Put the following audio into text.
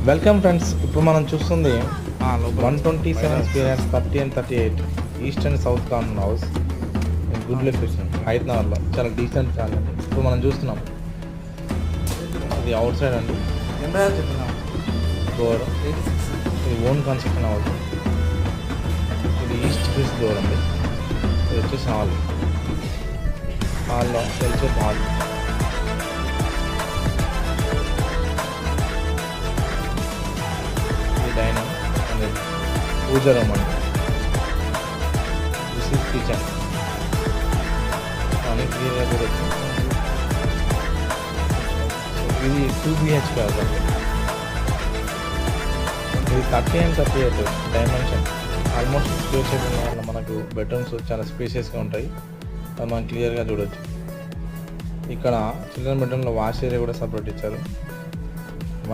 Welcome friends. ఇప్పుడు మనం చూస్తుంది 127 square yards 30 and 38 east and south corner house good location హైదరాబాద్లో. చాలా డీసెంట్ అండి. ఇప్పుడు మనం చూస్తున్నాం ఇది అవుట్ సైడ్ అండి. డోర్ ఇది ఓన్ కన్స్ట్రక్షన్ హౌస్. ఇది ఈస్ట్ ఫేస్ డోర్ అండి. ఇది వచ్చేసి హాల్లో తెలిసే hall. Dining and puja room అండి. దిస్ ఈజ్ కిచెన్ అని క్లియర్గా చూడొచ్చు. ఇది 2 BHK హౌస్ అండి. ఇది 30 and 38 డైమెన్షన్. ఆల్మోస్ట్ స్పేస్ ఉన్న వల్ల మనకు బెడ్రూమ్స్ చాలా స్పేషియస్గా ఉంటాయి. అది మనం క్లియర్గా చూడొచ్చు. ఇక్కడ చిల్డ్రన్ బెడ్రూమ్లో వాష్ ఏరియా కూడా సపరేట్ ఇచ్చారు.